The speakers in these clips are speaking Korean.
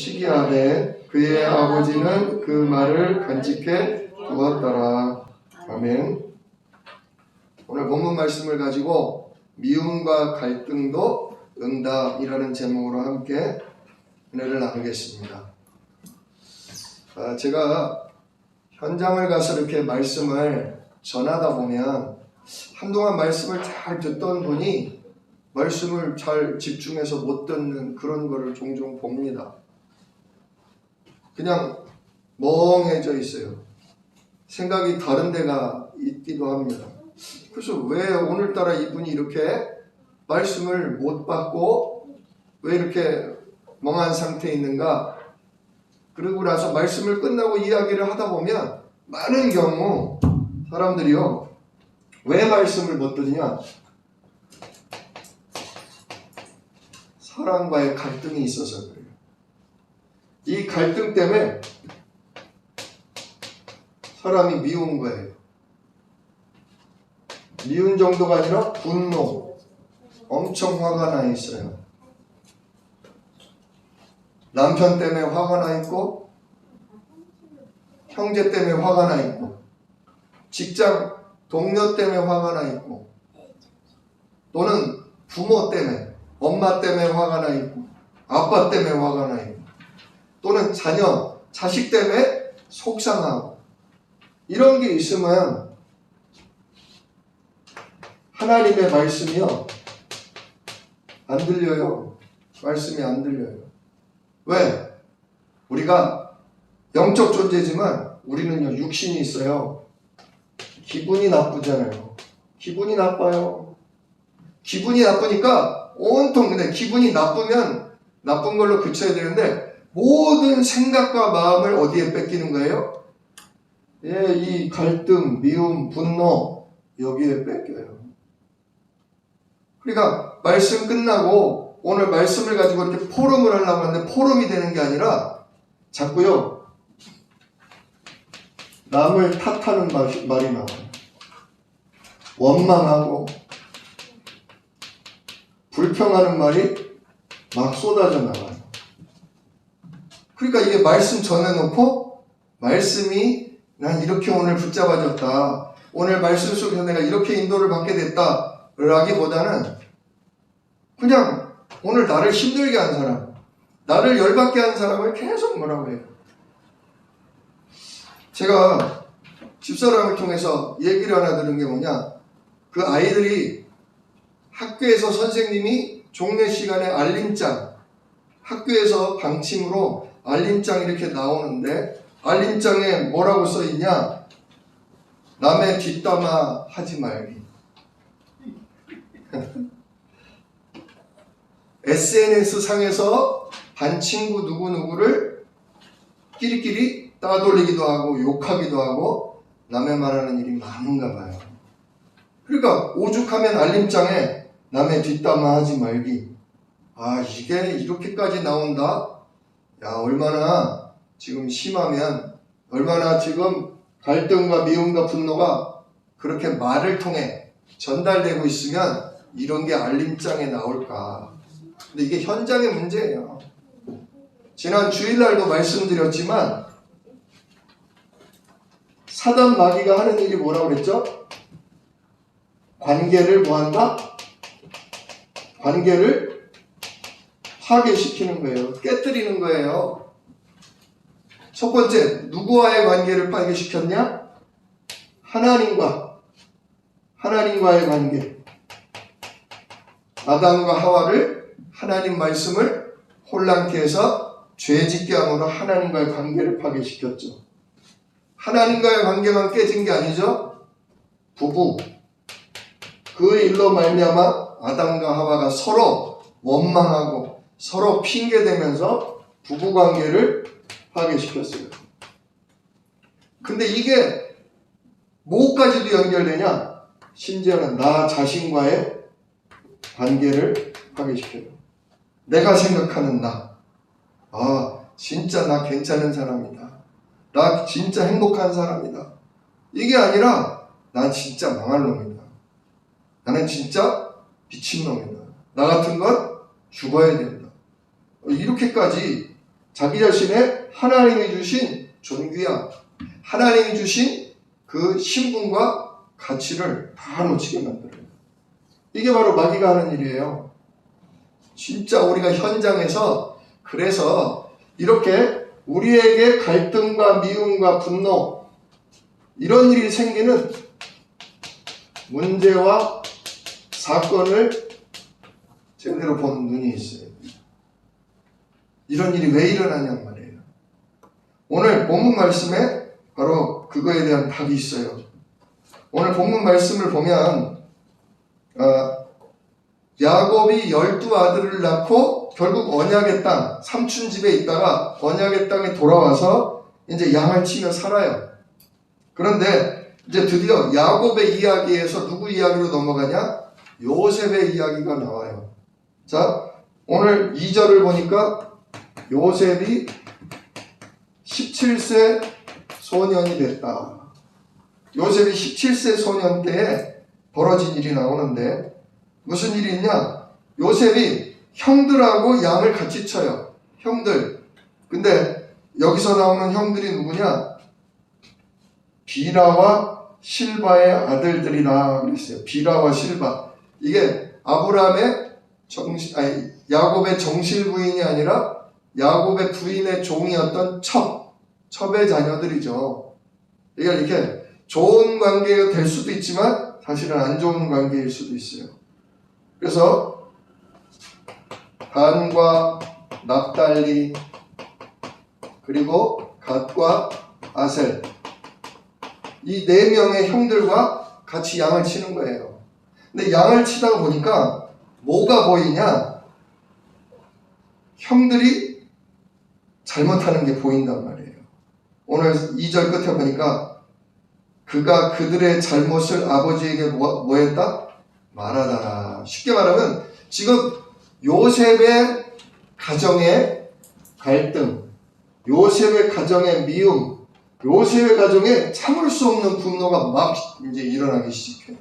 시기하되 그의 아버지는 그 말을 간직해 두었더라. 아멘. 오늘 본문 말씀을 가지고 미움과 갈등도 응답이라는 제목으로 함께 은혜를 나누겠습니다. 제가 현장을 가서 이렇게 말씀을 전하다 보면 한동안 말씀을 잘 듣던 분이 말씀을 잘 집중해서 못 듣는 그런 거를 종종 봅니다. 그냥 멍해져 있어요. 생각이 다른 데가 있기도 합니다. 그래서 왜 오늘따라 이분이 이렇게 말씀을 못 받고 왜 이렇게 멍한 상태에 있는가? 그러고 나서 말씀을 끝나고 이야기를 하다 보면 많은 경우 사람들이요, 왜 말씀을 못 듣느냐? 사랑과의 갈등이 있어서 그래요. 이 갈등 때문에 사람이 미운 거예요. 미운 정도가 아니라 분노, 엄청 화가 나 있어요. 남편 때문에 화가 나 있고, 형제 때문에 화가 나 있고, 직장 동료 때문에 화가 나 있고, 또는 부모 때문에, 엄마 때문에 화가 나 있고, 아빠 때문에 화가 나 있고, 또는 자녀, 자식 때문에 속상하고, 이런 게 있으면 하나님의 말씀이요, 안 들려요. 말씀이 안 들려요. 왜? 우리가 영적 존재지만 우리는요, 육신이 있어요. 기분이 나쁘잖아요. 기분이 나빠요. 기분이 나쁘니까 온통, 근데 기분이 나쁘면 나쁜 걸로 그쳐야 되는데 모든 생각과 마음을 어디에 뺏기는 거예요? 예, 이 갈등, 미움, 분노, 여기에 뺏겨요. 그러니까 말씀 끝나고 오늘 말씀을 가지고 이렇게 포럼을 하려고 하는데 포럼이 되는 게 아니라 자꾸요, 남을 탓하는 말이 나와요. 원망하고 불평하는 말이 막 쏟아져 나와요. 그러니까 이게 말씀 전해놓고 말씀이 난 이렇게 오늘 붙잡아졌다, 오늘 말씀 속에서 내가 이렇게 인도를 받게 됐다 라기보다는 그냥 오늘 나를 힘들게 한 사람, 나를 열받게 한 사람을 계속 뭐라고 해요. 제가 집사람을 통해서 얘기를 하나 들은 게 뭐냐, 그 아이들이 학교에서 선생님이 종례 시간에 알림장, 학교에서 방침으로 알림장 이렇게 나오는데 알림장에 뭐라고 써있냐, 남의 뒷담화 하지 말기. SNS 상에서 반 친구 누구누구를 끼리끼리 따돌리기도 하고 욕하기도 하고 남의 말하는 일이 많은가 봐요. 그러니까 오죽하면 알림장에 남의 뒷담화 하지 말기. 아, 이게 이렇게까지 나온다? 야, 얼마나 지금 심하면, 얼마나 지금 갈등과 미움과 분노가 그렇게 말을 통해 전달되고 있으면 이런 게 알림장에 나올까. 근데 이게 현장의 문제예요. 지난 주일날도 말씀드렸지만 사단 마귀가 하는 일이 뭐라고 그랬죠? 관계를 뭐한다? 관계를 파괴시키는 거예요. 깨뜨리는 거예요. 첫 번째, 누구와의 관계를 파괴시켰냐? 하나님과의 관계. 아담과 하와를 하나님 말씀을 혼란케 해서 죄짓게 함으로 하나님과의 관계를 파괴시켰죠. 하나님과의 관계만 깨진 게 아니죠. 부부, 그 일로 말미암아 아담과 하와가 서로 원망하고 서로 핑계대면서 부부관계를 파괴시켰어요. 근데 이게 뭐까지도 연결되냐? 심지어는 나 자신과의 관계를 파괴시켜요. 내가 생각하는 나, 아, 진짜 나 괜찮은 사람이다, 나 진짜 행복한 사람이다, 이게 아니라 난 진짜 망할 놈이다, 나는 진짜 미친놈이다, 나 같은 건 죽어야 된다, 이렇게까지 자기 자신의 하나님이 주신 존귀함, 하나님이 주신 그 신분과 가치를 다 놓치게 만들어요. 이게 바로 마귀가 하는 일이에요. 진짜 우리가 현장에서 그래서 이렇게 우리에게 갈등과 미움과 분노 이런 일이 생기는 문제와 사건을 제대로 보는 눈이 있어요. 이런 일이 왜 일어나냔 말이에요. 오늘 본문 말씀에 바로 그거에 대한 답이 있어요. 오늘 본문 말씀을 보면 야곱이 12아들을 낳고 결국 언약의 땅, 삼촌 집에 있다가 언약의 땅에 돌아와서 이제 양을 치며 살아요. 그런데 이제 드디어 야곱의 이야기에서 누구 이야기로 넘어가냐? 요셉의 이야기가 나와요. 자, 오늘 2절을 보니까 요셉이 17세 소년이 됐다. 요셉이 17세 소년 때에 벌어진 일이 나오는데 무슨 일이 있냐? 요셉이 형들하고 양을 같이 쳐요. 형들. 근데 여기서 나오는 형들이 누구냐? 비라와 실바의 아들들이라 그랬어요. 비라와 실바. 이게 아브라함의 야곱의 정실 부인이 아니라 야곱의 부인의 종이었던 첩의 자녀들이죠. 그러니까 이렇게 좋은 관계가 될 수도 있지만 사실은 안 좋은 관계일 수도 있어요. 그래서 단과 납달리 그리고 갓과 아셀 이 4명의 형들과 같이 양을 치는 거예요. 근데 양을 치다가 보니까 뭐가 보이냐? 형들이 잘못하는 게 보인단 말이에요. 오늘 2절 끝에 보니까 그가 그들의 잘못을 아버지에게 뭐 했다? 말하다라. 쉽게 말하면 지금 요셉의 가정의 갈등, 요셉의 가정의 미움, 요셉의 가정에 참을 수 없는 분노가 막 이제 일어나기 시작해요.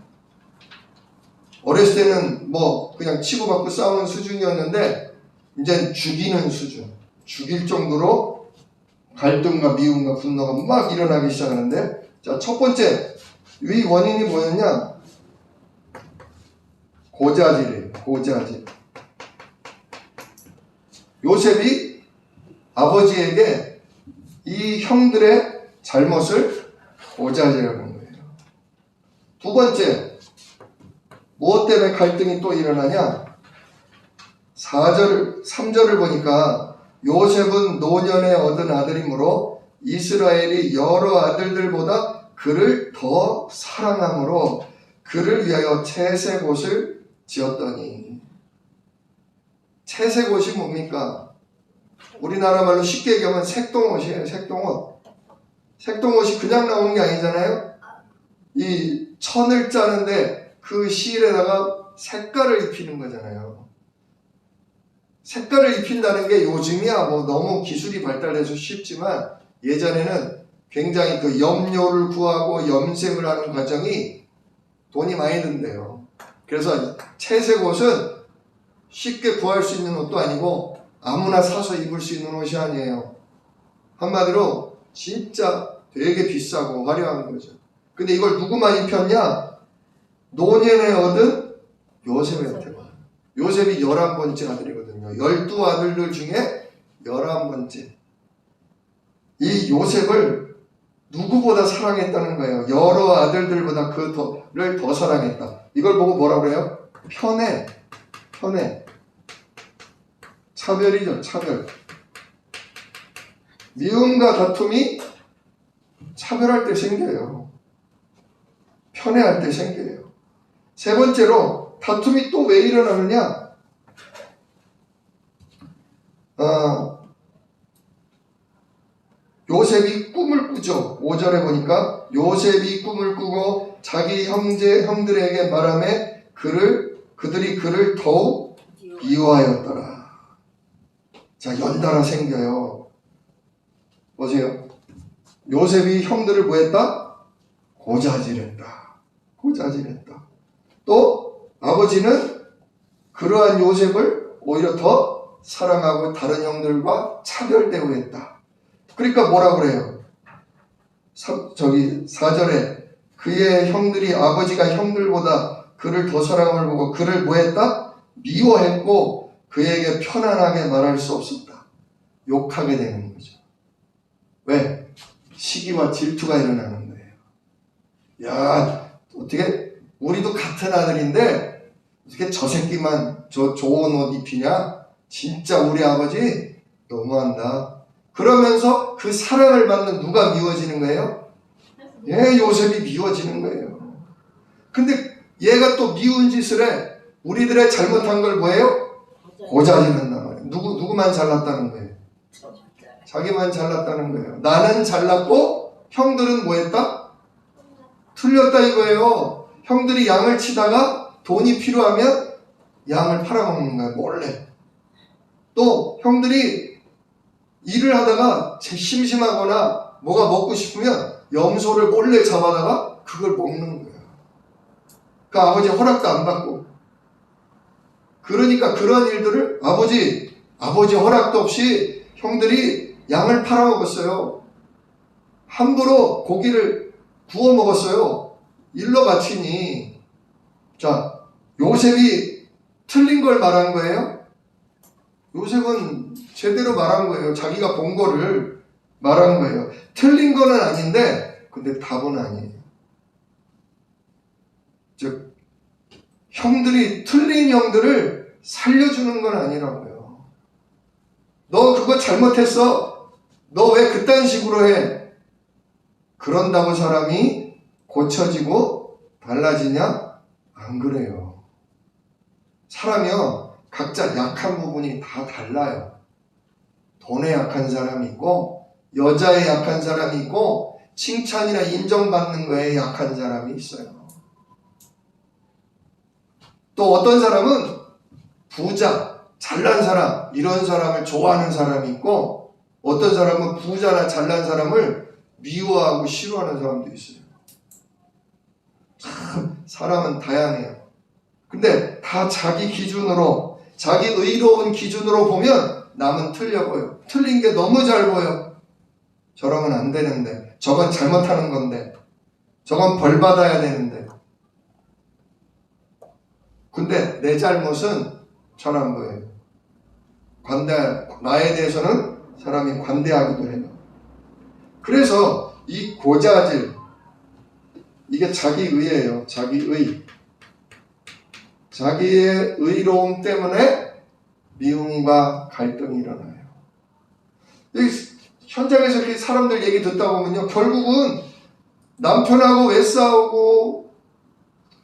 어렸을 때는 뭐 그냥 치고받고 싸우는 수준이었는데 이제 죽이는 수준, 죽일 정도로 갈등과 미움과 분노가 막 일어나기 시작하는데, 자, 첫 번째 이 원인이 뭐였냐? 고자질이에요. 고자질. 요셉이 아버지에게 이 형들의 잘못을 고자질하는 거예요. 두 번째, 무엇 때문에 갈등이 또 일어나냐? 3절을 보니까 요셉은 노년에 얻은 아들이므로 이스라엘이 여러 아들들보다 그를 더 사랑함으로 그를 위하여 채색옷을 지었더니. 채색옷이 뭡니까? 우리나라 말로 쉽게 얘기하면 색동옷이에요. 색동옷. 색동옷이 그냥 나오는 게 아니잖아요. 이 천을 짜는데 그 실에다가 색깔을 입히는 거잖아요. 색깔을 입힌다는 게 요즘이야 뭐 너무 기술이 발달해서 쉽지만 예전에는 굉장히 그 염료를 구하고 염색을 하는 과정이 돈이 많이 든대요. 그래서 채색 옷은 쉽게 구할 수 있는 옷도 아니고 아무나 사서 입을 수 있는 옷이 아니에요. 한마디로 진짜 되게 비싸고 화려한 거죠. 근데 이걸 누구만 입혔냐? 노년에 얻은 요셉한테. 요셉이 11번째 아들이거든요. 12아들들 중에 11번째. 이 요셉을 누구보다 사랑했다는 거예요. 여러 아들들보다 그를 더 사랑했다. 이걸 보고 뭐라고 그래요? 편애. 차별이죠. 차별. 미움과 다툼이 차별할 때 생겨요. 편애할 때 생겨요. 세 번째로 다툼이 또 왜 일어나느냐? 요셉이 꿈을 꾸죠. 5절에 보니까 요셉이 꿈을 꾸고 자기 형들에게 말하며 그들이 그를 더욱 미워하였더라. 자, 연달아 생겨요. 보세요. 요셉이 형들을 뭐했다? 고자질했다. 또 아버지는 그러한 요셉을 오히려 더 사랑하고 다른 형들과 차별 대우했다. 그러니까 뭐라 그래요? 4절에 그의 형들이 아버지가 형들보다 그를 더 사랑을 보고 그를 뭐했다? 미워했고 그에게 편안하게 말할 수 없었다. 욕하게 되는 거죠. 왜? 시기와 질투가 일어나는 거예요. 야, 어떻게 우리도 같은 아들인데 어떻게 저 새끼만 저 좋은 옷 입히냐? 진짜 우리 아버지 너무한다. 그러면서 그 사랑을 받는 누가 미워지는 거예요? 예, 요셉이 미워지는 거예요. 근데 얘가 또 미운 짓을 해. 우리들의 잘못한 걸 뭐예요? 고자질한단 말이에요. 누구만 잘났다는 거예요? 자기만 잘났다는 거예요. 나는 잘났고 형들은 뭐 했다? 틀렸다 이거예요. 형들이 양을 치다가 돈이 필요하면 양을 팔아먹는 거예요. 몰래. 또 형들이 일을 하다가 심심하거나 뭐가 먹고 싶으면 염소를 몰래 잡아다가 그걸 먹는 거예요. 그 아버지 허락도 안 받고. 그러니까 그런 일들을 아버지 허락도 없이 형들이 양을 팔아먹었어요. 함부로 고기를 구워 먹었어요. 일러 바치니. 자, 요셉이 틀린 걸 말한 거예요? 요셉은 제대로 말한 거예요. 자기가 본 거를 말한 거예요. 틀린 거는 아닌데 근데 답은 아니에요. 즉 형들이 틀린 형들을 살려주는 건 아니라고요. 너 그거 잘못했어. 너 왜 그딴 식으로 해? 그런다고 사람이 고쳐지고 달라지냐? 안 그래요. 사람이요 각자 약한 부분이 다 달라요. 돈에 약한 사람이 있고 여자에 약한 사람이 있고 칭찬이나 인정받는 거에 약한 사람이 있어요. 또 어떤 사람은 부자, 잘난 사람 이런 사람을 좋아하는 사람이 있고 어떤 사람은 부자나 잘난 사람을 미워하고 싫어하는 사람도 있어요. 참 사람은 다양해요. 근데 다 자기 기준으로 자기 의로운 기준으로 보면 남은 틀려 보여. 틀린 게 너무 잘 보여. 저러면 안 되는데 저건 잘못하는 건데 저건 벌 받아야 되는데 근데 내 잘못은 잘 안 보여요. 나에 대해서는 사람이 관대하기도 해요. 그래서 이 고자질 이게 자기의예요. 자기의. 자기의 의로움 때문에 미움과 갈등이 일어나요. 현장에서 이렇게 사람들 얘기 듣다 보면요. 결국은 남편하고 왜 싸우고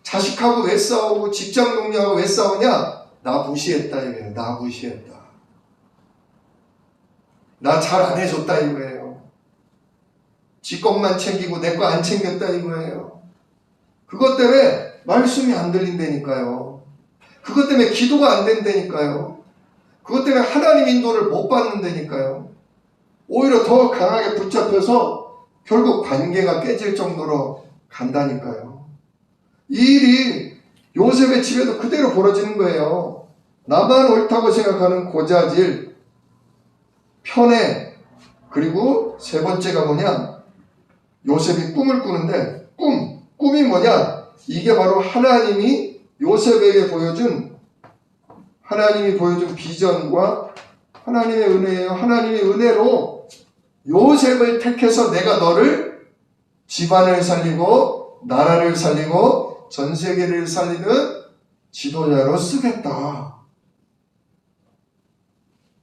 자식하고 왜 싸우고 직장 동료하고 왜 싸우냐? 나 무시했다 이거예요. 나 무시했다. 나 잘 안 해줬다 이거예요. 지 것만 챙기고 내 거 안 챙겼다 이거예요. 그것 때문에 말씀이 안 들린다니까요. 그것 때문에 기도가 안 된다니까요. 그것 때문에 하나님 인도를 못 받는다니까요. 오히려 더 강하게 붙잡혀서 결국 관계가 깨질 정도로 간다니까요. 이 일이 요셉의 집에도 그대로 벌어지는 거예요. 나만 옳다고 생각하는 고자질, 편애, 그리고 세 번째가 뭐냐? 요셉이 꿈을 꾸는데 꿈이 뭐냐? 이게 바로 하나님이 요셉에게 보여준 비전과 하나님의 은혜예요. 하나님의 은혜로 요셉을 택해서 내가 너를 집안을 살리고 나라를 살리고 전 세계를 살리는 지도자로 쓰겠다.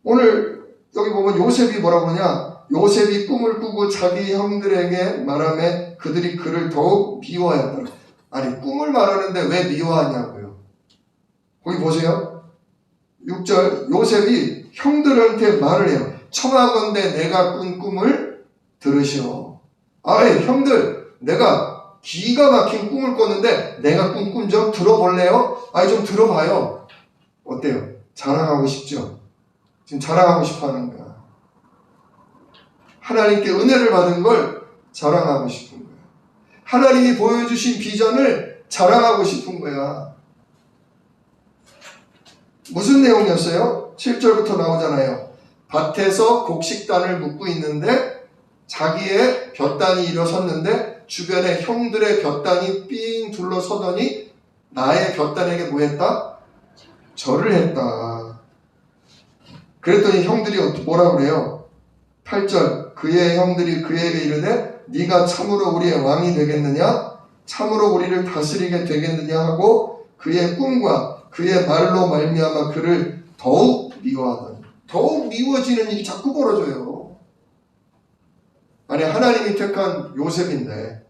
오늘 여기 보면 요셉이 뭐라고 하냐? 요셉이 꿈을 꾸고 자기 형들에게 말하며 그들이 그를 더욱 미워했다. 아니 꿈을 말하는데 왜 미워하냐고요. 거기 보세요. 6절 요셉이 형들한테 말을 해요. 청하건대 내가 꾼 꿈을 들으시오. 아이 형들 내가 기가 막힌 꿈을 꿨는데 내가 꾼 꿈 좀 들어볼래요? 아이 좀 들어봐요. 어때요? 자랑하고 싶죠? 지금 자랑하고 싶어 하는 거야. 하나님께 은혜를 받은 걸 자랑하고 싶은 거야. 하나님이 보여주신 비전을 자랑하고 싶은 거야. 무슨 내용이었어요? 7절부터 나오잖아요. 밭에서 곡식단을 묶고 있는데 자기의 볕단이 일어섰는데 주변에 형들의 볕단이 삥 둘러서더니 나의 볕단에게 뭐 했다? 절을 했다. 그랬더니 형들이 뭐라 그래요? 8절 그의 형들이 그에게 이르되 네가 참으로 우리의 왕이 되겠느냐? 참으로 우리를 다스리게 되겠느냐 하고 그의 꿈과 그의 말로 말미암아 그를 더욱 미워하더니 더욱 미워지는 일이 자꾸 벌어져요. 아니 하나님이 택한 요셉인데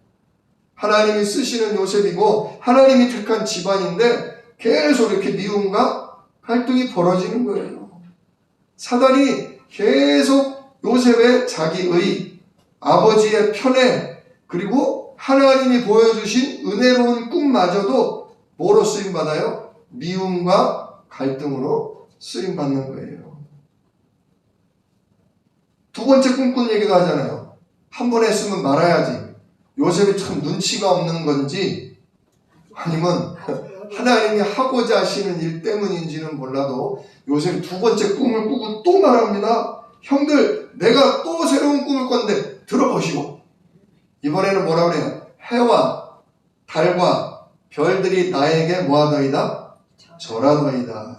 하나님이 쓰시는 요셉이고 하나님이 택한 집안인데 계속 이렇게 미움과 갈등이 벌어지는 거예요. 사단이 계속 요셉의 자기의 아버지의 편에 그리고 하나님이 보여주신 은혜로운 꿈마저도 뭐로 쓰임받아요? 미움과 갈등으로 쓰임받는 거예요. 두 번째 꿈꾼 얘기도 하잖아요. 한 번 했으면 말아야지. 요셉이 참 눈치가 없는 건지 아니면 하나님이 하고자 하시는 일 때문인지는 몰라도 요셉이 두 번째 꿈을 꾸고 또 말합니다. 형들 내가 또 새로운 꿈을 꿨는데 들어보시고 이번에는 뭐라 그래요? 해와 달과 별들이 나에게 뭐하더이다? 절하더이다.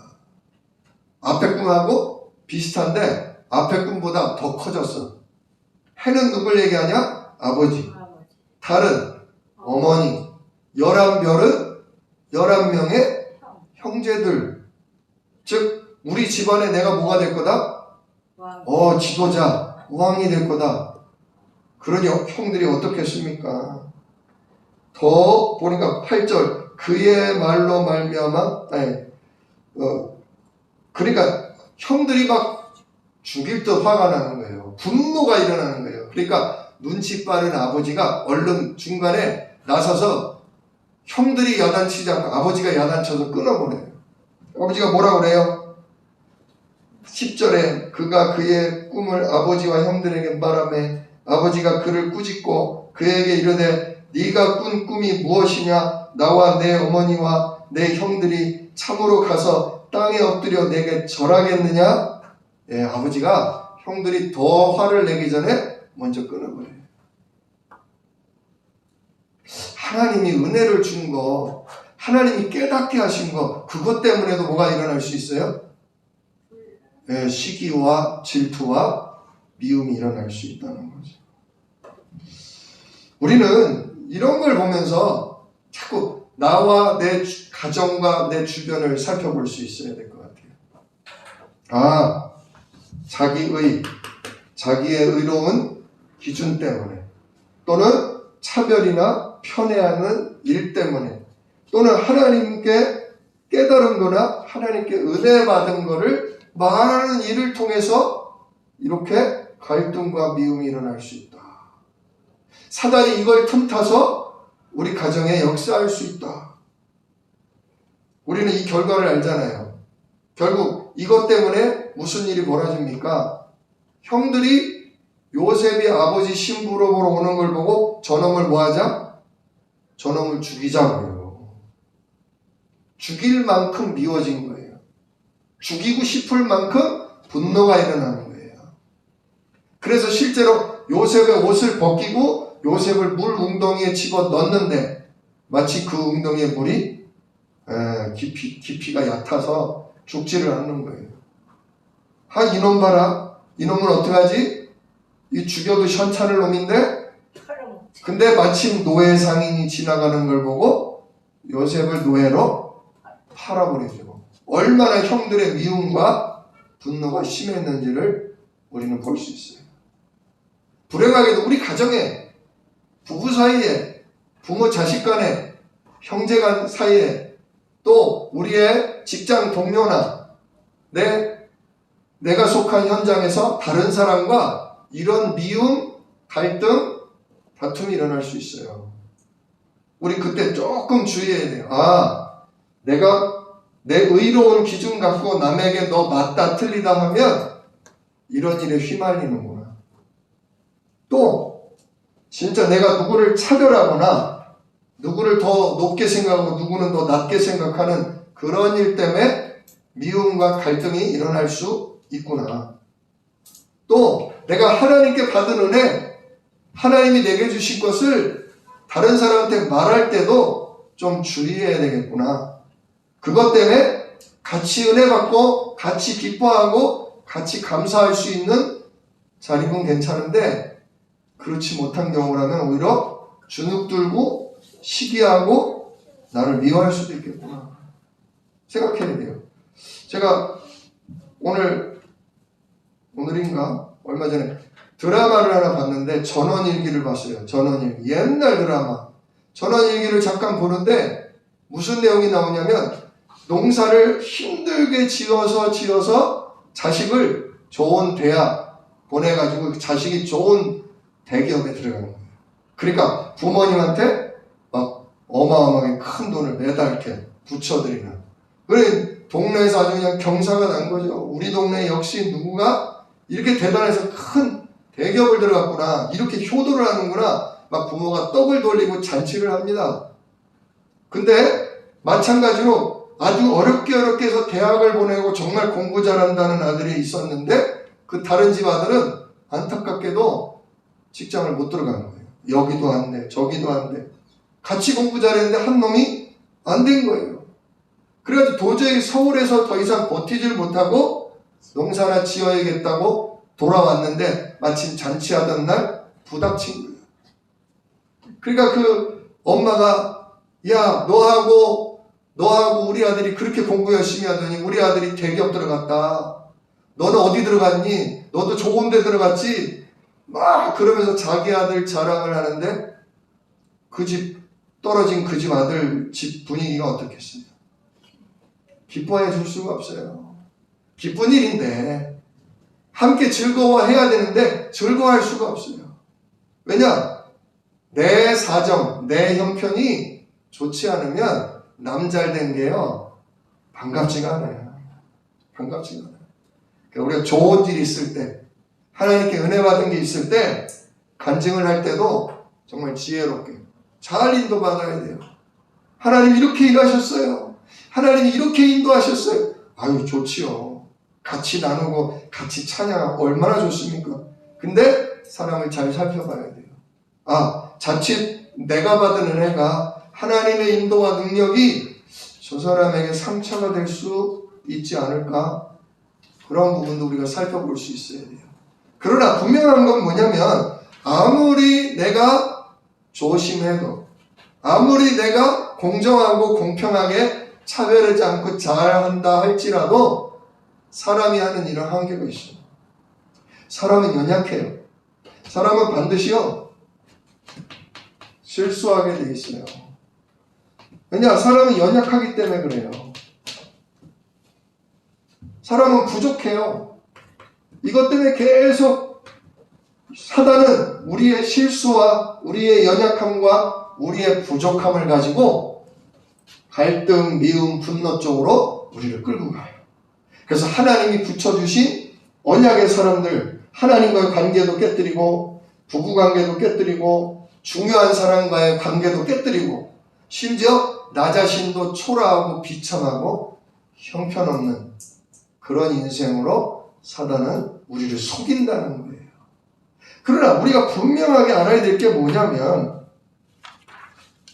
앞에 꿈하고 비슷한데 앞에 꿈보다 더 커졌어. 해는 누굴 얘기하냐? 아버지. 달은 어머니. 11별은 11명의 형제들. 즉 우리 집안에 내가 뭐가 될 거다? 지도자, 왕이 될 거다. 그러니 형들이 어떻겠습니까? 더 보니까 8절 그의 말로 말미암아 그러니까 형들이 막 죽일 듯 화가 나는 거예요. 분노가 일어나는 거예요. 그러니까 눈치 빠른 아버지가 얼른 중간에 나서서 형들이 야단치지 않고 아버지가 야단쳐서 끊어보내요. 아버지가 뭐라 그래요? 10절에 그가 그의 꿈을 아버지와 형들에게 말하며 아버지가 그를 꾸짖고 그에게 이르되 네가 꾼 꿈이 무엇이냐? 나와 내 어머니와 내 형들이 참으로 가서 땅에 엎드려 내게 절하겠느냐? 예, 아버지가 형들이 더 화를 내기 전에 먼저 끊어버려요. 하나님이 은혜를 준 거, 하나님이 깨닫게 하신 거, 그것 때문에도 뭐가 일어날 수 있어요? 예, 시기와 질투와 미움이 일어날 수 있다는 거죠. 우리는 이런 걸 보면서 자꾸 나와 내 가정과 내 주변을 살펴볼 수 있어야 될 것 같아요. 자기의 의로운 기준 때문에 또는 차별이나 편애하는 일 때문에 또는 하나님께 깨달은 거나 하나님께 은혜 받은 거를 말하는 일을 통해서 이렇게 갈등과 미움이 일어날 수 있다. 사단이 이걸 틈타서 우리 가정에 역사할 수 있다. 우리는 이 결과를 알잖아요. 결국 이것 때문에 무슨 일이 벌어집니까? 형들이 요셉이 아버지 심부름으로 오는 걸 보고 저놈을 뭐하자? 저놈을 죽이자고요. 죽일 만큼 미워진 거예요. 죽이고 싶을 만큼 분노가 일어나는 거예요. 그래서 실제로 요셉의 옷을 벗기고 요셉을 물 웅덩이에 집어 넣었는데 마치 그 웅덩이의 물이 깊이가 얕아서 죽지를 않는 거예요. 이놈 봐라. 이놈은 어떡하지? 이 죽여도 현찮을 놈인데 근데 마침 노예 상인이 지나가는 걸 보고 요셉을 노예로 팔아버리죠. 얼마나 형들의 미움과 분노가 심했는지를 우리는 볼 수 있어요. 불행하게도 우리 가정에 부부 사이에 부모 자식 간에 형제 간 사이에 또 우리의 직장 동료나 내가 속한 현장에서 다른 사람과 이런 미움, 갈등, 다툼이 일어날 수 있어요. 우리 그때 조금 주의해야 돼요. 내가 내 의로운 기준 갖고 남에게 너 맞다 틀리다 하면 이런 일에 휘말리는구나. 또 진짜 내가 누구를 차별하거나 누구를 더 높게 생각하고 누구는 더 낮게 생각하는 그런 일 때문에 미움과 갈등이 일어날 수 있구나. 또 내가 하나님께 받은 은혜, 하나님이 내게 주신 것을 다른 사람한테 말할 때도 좀 주의해야 되겠구나. 그것 때문에 같이 은혜 받고 같이 기뻐하고 같이 감사할 수 있는 자리는 괜찮은데 그렇지 못한 경우라면 오히려 주눅 들고 시기하고 나를 미워할 수도 있겠구나. 생각해야 돼요. 제가 오늘인가 얼마 전에 드라마를 하나 봤는데 전원일기를 봤어요. 전원일기. 옛날 드라마. 전원일기를 잠깐 보는데 무슨 내용이 나오냐면 농사를 힘들게 지어서 자식을 좋은 대학 보내가지고 자식이 좋은 대기업에 들어가는 거예요. 그러니까 부모님한테 막 어마어마하게 큰 돈을 매달 이렇게 붙여드리는. 그래 동네에서 아주 그냥 경사가 난 거죠. 우리 동네 역시 누구가 이렇게 대단해서 큰 대기업을 들어갔구나. 이렇게 효도를 하는구나. 막 부모가 떡을 돌리고 잔치를 합니다. 근데 마찬가지로 아주 어렵게 해서 대학을 보내고 정말 공부 잘한다는 아들이 있었는데 그 다른 집 아들은 안타깝게도 직장을 못 들어가는 거예요. 여기도 안 돼, 저기도 안 돼. 같이 공부 잘했는데 한 놈이 안 된 거예요. 그래가지고 도저히 서울에서 더 이상 버티질 못하고 농사나 지어야겠다고 돌아왔는데 마침 잔치하던 날 부닥친 거예요. 그러니까 그 엄마가 야 너하고 우리 아들이 그렇게 공부 열심히 하더니 우리 아들이 대기업 들어갔다. 너는 어디 들어갔니? 너도 좋은 데 들어갔지? 막 그러면서 자기 아들 자랑을 하는데 그 집 떨어진 그 집 아들 집 분위기가 어떻겠어요? 기뻐해 줄 수가 없어요. 기쁜 일인데 함께 즐거워해야 되는데 즐거워할 수가 없어요. 왜냐? 내 사정, 내 형편이 좋지 않으면 남 잘 된 게요 반갑지가 않아요. 반갑지가 않아요. 그러니까 우리가 좋은 일이 있을 때 하나님께 은혜 받은 게 있을 때 간증을 할 때도 정말 지혜롭게 잘 인도받아야 돼요. 하나님 이렇게 일하셨어요. 하나님이 이렇게 인도하셨어요. 아유 좋지요. 같이 나누고 같이 찬양하고 얼마나 좋습니까? 근데 사람을 잘 살펴봐야 돼요. 자칫 내가 받은 은혜가 하나님의 인도와 능력이 저 사람에게 상처가 될 수 있지 않을까? 그런 부분도 우리가 살펴볼 수 있어야 돼요. 그러나 분명한 건 뭐냐면 아무리 내가 조심해도 아무리 내가 공정하고 공평하게 차별하지 않고 잘한다 할지라도 사람이 하는 일은 한계가 있어요. 사람은 연약해요. 사람은 반드시요 실수하게 돼 있어요. 왜냐? 사람은 연약하기 때문에 그래요. 사람은 부족해요. 이것 때문에 계속 사단은 우리의 실수와 우리의 연약함과 우리의 부족함을 가지고 갈등, 미움, 분노 쪽으로 우리를 끌고 가요. 그래서 하나님이 붙여주신 언약의 사람들, 하나님과의 관계도 깨뜨리고 부부관계도 깨뜨리고 중요한 사람과의 관계도 깨뜨리고 심지어 나 자신도 초라하고 비참하고 형편없는 그런 인생으로 사단은 우리를 속인다는 거예요. 그러나 우리가 분명하게 알아야 될 게 뭐냐면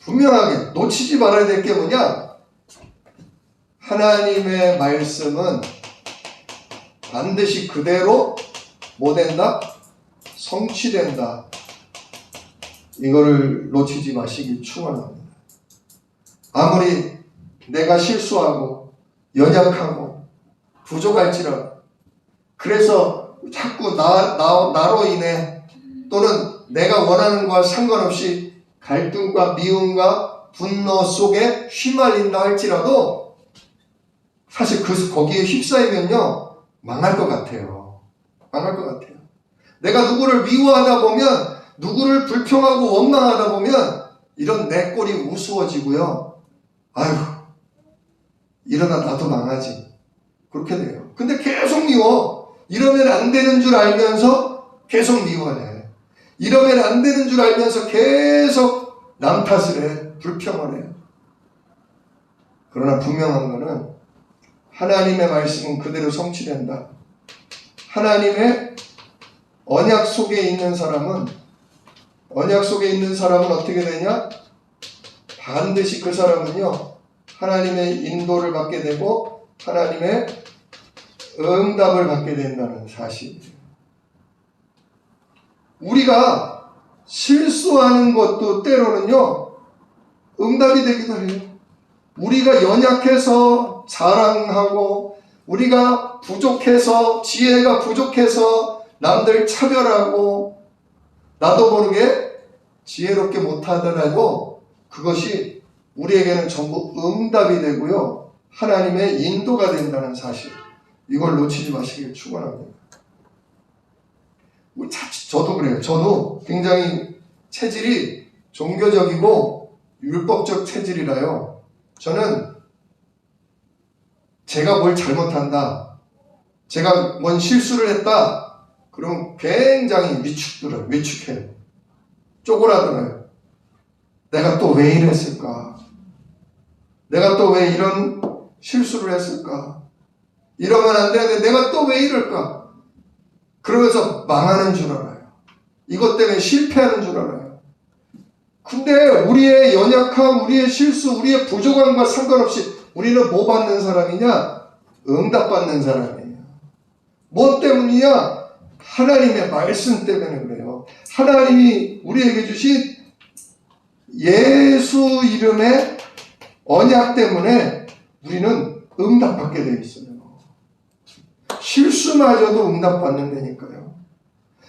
분명하게 놓치지 말아야 될 게 뭐냐? 하나님의 말씀은 반드시 그대로 뭐 된다? 성취된다. 이거를 놓치지 마시길 축원합니다. 아무리 내가 실수하고 연약하고 부족할지라도 그래서 자꾸 나로 인해 또는 내가 원하는 것과 상관없이 갈등과 미움과 분노 속에 휘말린다 할지라도 사실 거기에 휩싸이면요 망할 것 같아요. 망할 것 같아요. 내가 누구를 미워하다 보면 누구를 불평하고 원망하다 보면 이런 내 꼴이 우스워지고요. 아유 이러다 나도 망하지. 그렇게 돼요. 근데 계속 미워. 이러면 안 되는 줄 알면서 계속 미워해. 이러면 안 되는 줄 알면서 계속 남 탓을 해. 불평을 해. 그러나 분명한 거는 하나님의 말씀은 그대로 성취된다. 하나님의 언약 속에 있는 사람은 어떻게 되냐? 반드시 그 사람은요, 하나님의 인도를 받게 되고 하나님의 응답을 받게 된다는 사실이에요. 우리가 실수하는 것도 때로는요, 응답이 되기도 해요. 우리가 연약해서 자랑하고, 우리가 부족해서, 지혜가 부족해서 남들 차별하고, 나도 모르게 지혜롭게 못하더라도 그것이 우리에게는 전부 응답이 되고요, 하나님의 인도가 된다는 사실, 이걸 놓치지 마시길 축원합니다. 저도 그래요. 저도 굉장히 체질이 종교적이고 율법적 체질이라요. 저는 제가 뭘 잘못한다, 제가 뭔 실수를 했다, 그럼 굉장히 위축해요. 쪼그라들어요. 내가 또 왜 이랬을까? 내가 또 왜 이런 실수를 했을까? 이러면 안 되는데 내가 또 왜 이럴까? 그러면서 망하는 줄 알아요. 이것 때문에 실패하는 줄 알아요. 근데 우리의 연약함, 우리의 실수, 우리의 부족함과 상관없이 우리는 뭐 받는 사람이냐? 응답받는 사람이에요. 뭐 때문이냐? 하나님의 말씀 때문에 그래요. 하나님이 우리에게 주신 예수 이름의 언약 때문에 우리는 응답받게 되어 있어요. 실수마저도 응답받는다니까요.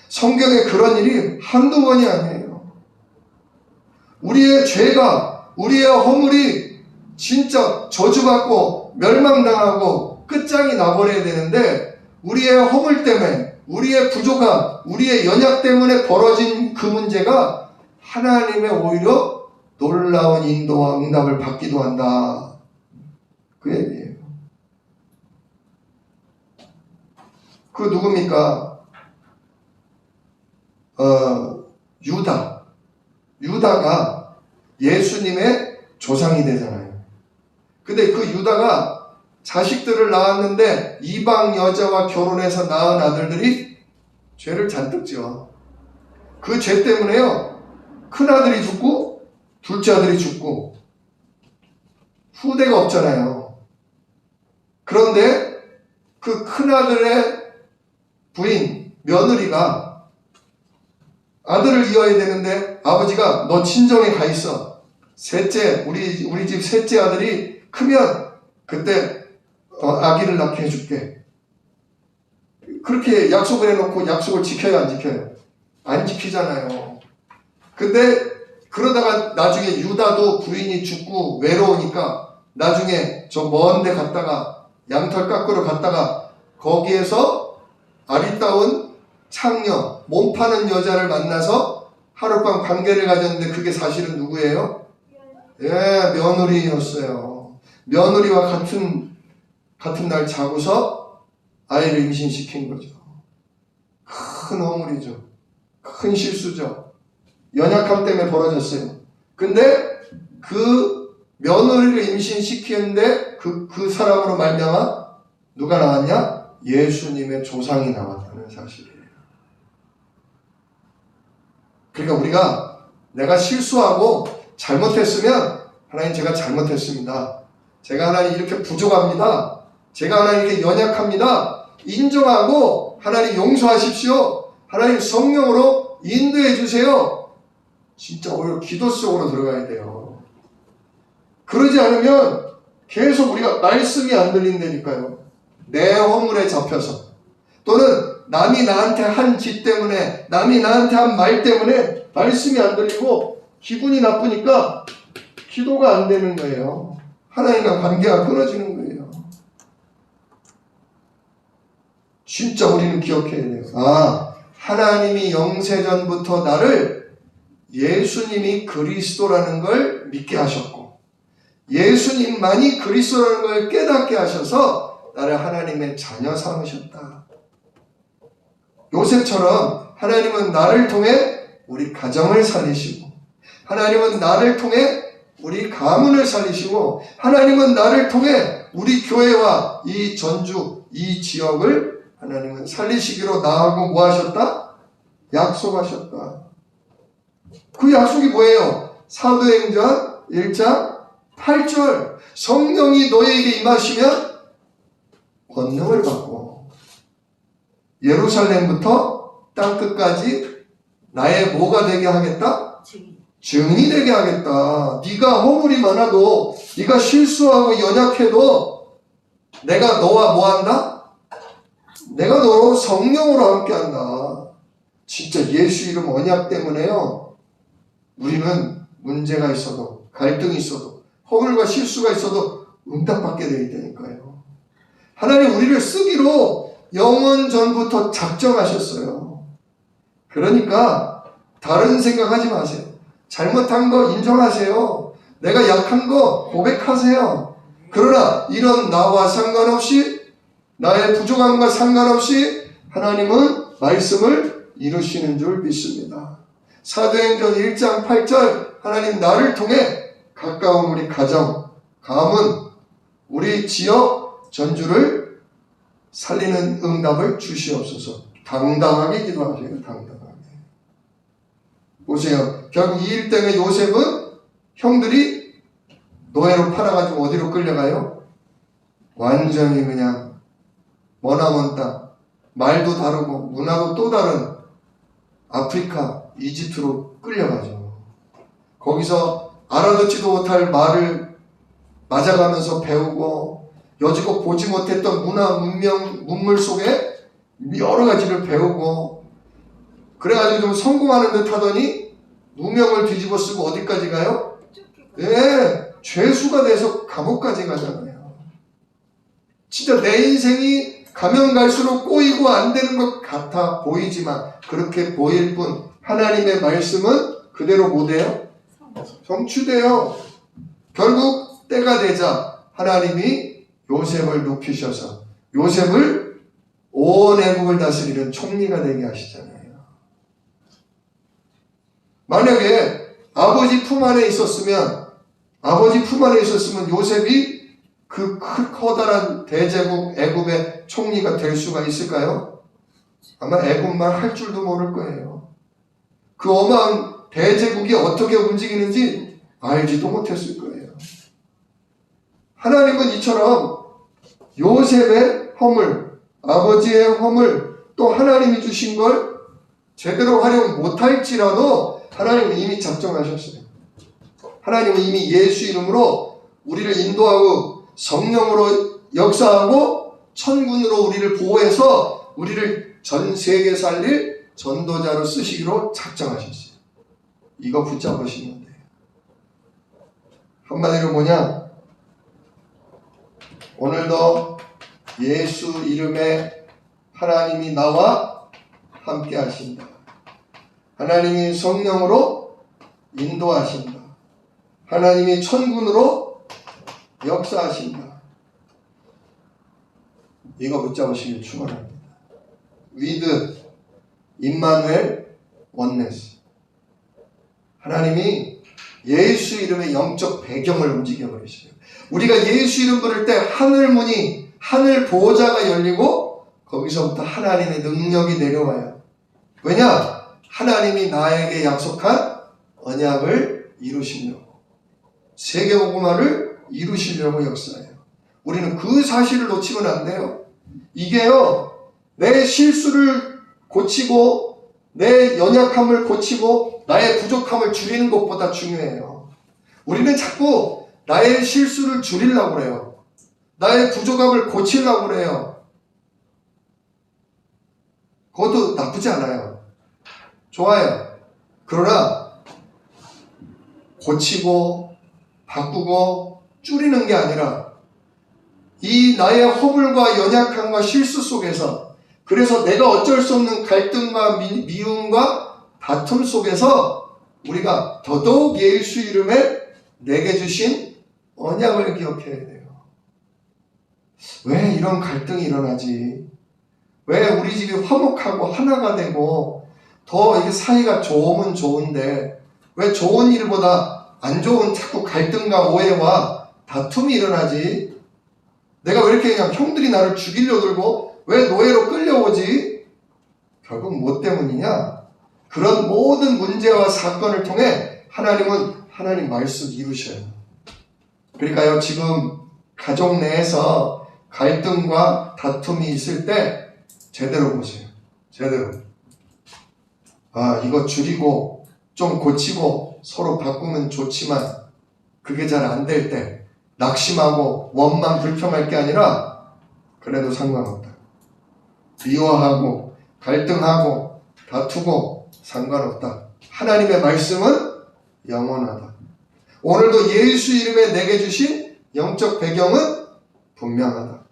성경에 그런 일이 한두 번이 아니에요. 우리의 죄가, 우리의 허물이 진짜 저주받고 멸망당하고 끝장이 나버려야 되는데, 우리의 허물 때문에, 우리의 부족함, 우리의 연약 때문에 벌어진 그 문제가 하나님의 오히려 놀라운 인도와 응답을 받기도 한다. 그 얘기예요. 그 누굽니까? 유다가 예수님의 조상이 되잖아요. 근데 그 유다가 자식들을 낳았는데 이방 여자와 결혼해서 낳은 아들들이 죄를 잔뜩 지어. 그 죄 때문에요, 큰 아들이 죽고 둘째 아들이 죽고 후대가 없잖아요. 그런데 그 큰 아들의 부인, 며느리가 아들을 이어야 되는데 아버지가 너 친정에 가 있어. 셋째, 우리 집 셋째 아들이 크면 그때 아기를 낳게 해줄게. 그렇게 약속을 해놓고 약속을 지켜요, 안 지켜요? 안 지키잖아요. 근데 그러다가 나중에 유다도 부인이 죽고 외로우니까 나중에 저 먼 데 갔다가 양털 깎으러 갔다가 거기에서 아리따운 창녀, 몸 파는 여자를 만나서 하룻밤 관계를 가졌는데 그게 사실은 누구예요? 예, 며느리였어요. 며느리와 같은 날 자고서 아이를 임신시킨 거죠. 큰 허물이죠. 큰 실수죠. 연약함 때문에 벌어졌어요. 근데 그 며느리를 임신시키는데 그 사람으로 말미암아 누가 나왔냐? 예수님의 조상이 나왔다는 사실이에요. 그러니까 우리가 내가 실수하고 잘못했으면 하나님 제가 잘못했습니다. 제가 하나님 이렇게 부족합니다. 제가 하나님 이렇게 연약합니다. 인정하고 하나님 용서하십시오. 하나님 성령으로 인도해 주세요. 진짜 오히려 기도 속으로 들어가야 돼요. 그러지 않으면 계속 우리가 말씀이 안 들린다니까요. 내 허물에 잡혀서, 또는 남이 나한테 한 짓 때문에, 남이 나한테 한 말 때문에 말씀이 안 들리고 기분이 나쁘니까 기도가 안 되는 거예요. 하나님과 관계가 끊어지는 거예요. 진짜 우리는 기억해야 돼요. 하나님이 영세전부터 나를 예수님이 그리스도라는 걸 믿게 하셨고, 예수님만이 그리스도라는 걸 깨닫게 하셔서 나를 하나님의 자녀 삼으셨다. 요셉처럼 하나님은 나를 통해 우리 가정을 살리시고, 하나님은 나를 통해 우리 가문을 살리시고 하나님은 나를 통해 우리 교회와 이 전주, 이 지역을 하나님은 살리시기로 나하고 뭐 하셨다? 약속하셨다. 그 약속이 뭐예요? 사도행전 1장 8절 성령이 너희에게 임하시면 권능을 받고 예루살렘부터 땅끝까지 나의 뭐가 되게 하겠다? 증인이 되게 하겠다. 네가 허물이 많아도 네가 실수하고 연약해도 내가 너와 뭐한다? 내가 너로 성령으로 함께한다. 진짜 예수 이름 언약 때문에요. 우리는 문제가 있어도 갈등이 있어도 허물과 실수가 있어도 응답받게 되어 있다니까요. 하나님 우리를 쓰기로 영원 전부터 작정하셨어요. 그러니까 다른 생각하지 마세요. 잘못한 거 인정하세요. 내가 약한 거 고백하세요. 그러나 이런 나와 상관없이 나의 부족함과 상관없이 하나님은 말씀을 이루시는 줄 믿습니다. 사도행전 1장 8절 하나님 나를 통해 가까운 우리 가정, 가문, 우리 지역, 전주를 살리는 응답을 주시옵소서. 당당하게 기도하세요. 당당하게. 보세요. 결국 이 일 때문에 요셉은 형들이 노예로 팔아가지고 어디로 끌려가요? 완전히 그냥 머나먼 땅, 말도 다르고 문화도 또 다른 아프리카, 이집트로 끌려가죠. 거기서 알아듣지도 못할 말을 맞아가면서 배우고 여지껏 보지 못했던 문화, 문명, 문물 속에 여러 가지를 배우고 그래가지고 좀 성공하는 듯 하더니 누명을 뒤집어 쓰고 어디까지 가요? 예, 죄수가 돼서 감옥까지 가잖아요. 진짜 내 인생이 가면 갈수록 꼬이고 안 되는 것 같아 보이지만 그렇게 보일 뿐 하나님의 말씀은 그대로 못해요? 성취돼요. 결국 때가 되자 하나님이 요셉을 높이셔서 요셉을 온 애국을 다스리는 총리가 되게 하시잖아요. 만약에 아버지 품 안에 있었으면 요셉이 그 커다란 대제국 애굽의 총리가 될 수가 있을까요? 아마 애굽만 할 줄도 모를 거예요. 그 어마한 대제국이 어떻게 움직이는지 알지도 못했을 거예요. 하나님은 이처럼 요셉의 허물, 아버지의 허물, 또 하나님이 주신 걸 제대로 활용 못할지라도 하나님은 이미 작정하셨어요. 하나님은 이미 예수 이름으로 우리를 인도하고 성령으로 역사하고 천군으로 우리를 보호해서 우리를 전 세계 살릴 전도자로 쓰시기로 작정하셨어요. 이거 붙잡으시면 돼요. 한마디로 뭐냐? 오늘도 예수 이름에 하나님이 나와 함께 하신다. 하나님이 성령으로 인도하신다. 하나님이 천군으로 역사하신다. 이거 붙잡으시길 축원합니다. 위드 임마누엘 원네스. 하나님이 예수 이름의 영적 배경을 움직여버리셔요. 우리가 예수 이름 부를 때 하늘 문이, 하늘 보호자가 열리고 거기서부터 하나님의 능력이 내려와요. 왜냐? 하나님이 나에게 약속한 언약을 이루시려고, 세계복음화를 이루시려고 역사해요. 우리는 그 사실을 놓치면 안 돼요. 이게요, 내 실수를 고치고 내 연약함을 고치고 나의 부족함을 줄이는 것보다 중요해요. 우리는 자꾸 나의 실수를 줄이려고 그래요. 나의 부족함을 고치려고 그래요. 그것도 나쁘지 않아요. 좋아요. 그러나 고치고 바꾸고 줄이는 게 아니라 이 나의 허물과 연약함과 실수 속에서, 그래서 내가 어쩔 수 없는 갈등과 미움과 다툼 속에서 우리가 더더욱 예수 이름에 내게 주신 언약을 기억해야 돼요. 왜 이런 갈등이 일어나지? 왜 우리 집이 화목하고 하나가 되고 더 이게 사이가 좋으면 좋은데 왜 좋은 일보다 안 좋은 자꾸 갈등과 오해와 다툼이 일어나지? 내가 왜 이렇게 그냥 형들이 나를 죽이려 들고 왜 노예로 끌려오지? 결국 뭐 때문이냐? 그런 모든 문제와 사건을 통해 하나님은 하나님 말씀 이루셔요. 그러니까요, 지금 가족 내에서 갈등과 다툼이 있을 때 제대로 보세요. 제대로. 이거 줄이고 좀 고치고 서로 바꾸면 좋지만 그게 잘 안 될 때 낙심하고 원망 불평할 게 아니라 그래도 상관없다. 미워하고 갈등하고 다투고 상관없다. 하나님의 말씀은 영원하다. 오늘도 예수 이름에 내게 주신 영적 배경은 분명하다.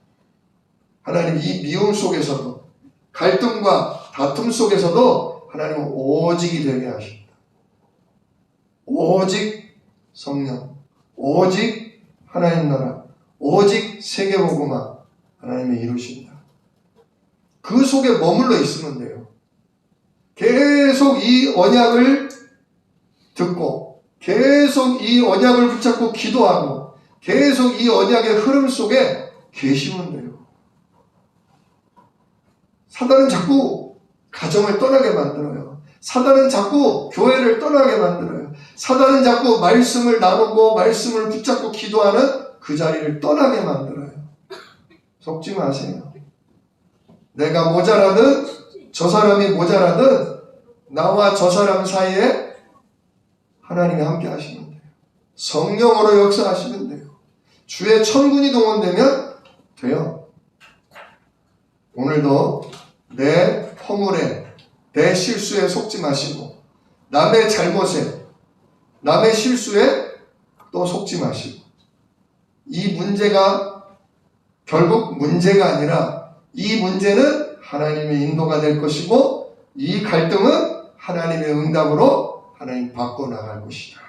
하나님 이 미움 속에서도 갈등과 다툼 속에서도 하나님은 오직이 되게 하십니다. 오직 성령, 오직 하나님 나라, 오직 세계복음화 하나님이 이루신다. 그 속에 머물러 있으면 돼요. 계속 이 언약을 듣고 계속 이 언약을 붙잡고 기도하고 계속 이 언약의 흐름 속에 계시면 돼요. 사단은 자꾸 가정을 떠나게 만들어요. 사단은 자꾸 교회를 떠나게 만들어요. 사단은 자꾸 말씀을 나누고 말씀을 붙잡고 기도하는 그 자리를 떠나게 만들어요. 속지 마세요. 내가 모자라든 저 사람이 모자라든 나와 저 사람 사이에 하나님이 함께 하시면 돼요. 성령으로 역사하시면 돼요. 주의 천군이 동원되면 돼요. 오늘도 내 허물에 내 실수에 속지 마시고 남의 잘못에 남의 실수에 또 속지 마시고 이 문제가 결국 문제가 아니라 이 문제는 하나님의 인도가 될 것이고 이 갈등은 하나님의 응답으로 하나님 바꿔나갈 것이다.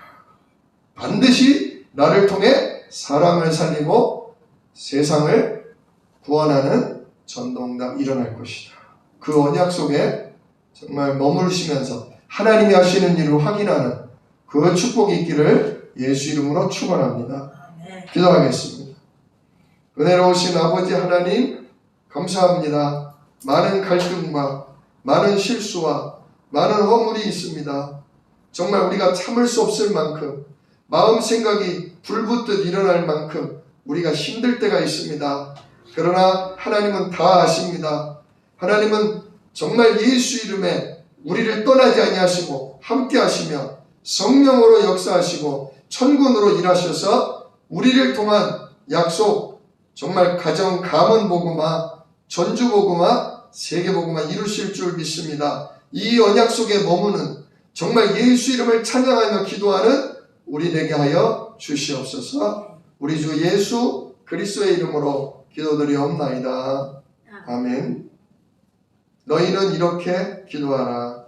반드시 나를 통해 사람을 살리고 세상을 구원하는 전도응답 일어날 것이다. 그 언약 속에 정말 머무르시면서 하나님이 하시는 일을 확인하는 그 축복이 있기를 예수 이름으로 축원합니다. 기도하겠습니다. 은혜로우신 아버지 하나님 감사합니다. 많은 갈등과 많은 실수와 많은 허물이 있습니다. 정말 우리가 참을 수 없을 만큼 마음 생각이 불붙듯 일어날 만큼 우리가 힘들 때가 있습니다. 그러나 하나님은 다 아십니다. 하나님은 정말 예수 이름에 우리를 떠나지 아니하시고 함께 하시며 성령으로 역사하시고 천군으로 일하셔서 우리를 통한 약속 정말 가정 가문 복음화 전주 복음화 세계 복음화 이루실 줄 믿습니다. 이 언약 속에 머무는 정말 예수 이름을 찬양하며 기도하는 우리 되게 하여 주시옵소서. 우리 주 예수 그리스도의 이름으로 기도드리옵나이다. 아멘. 너희는 이렇게 기도하라.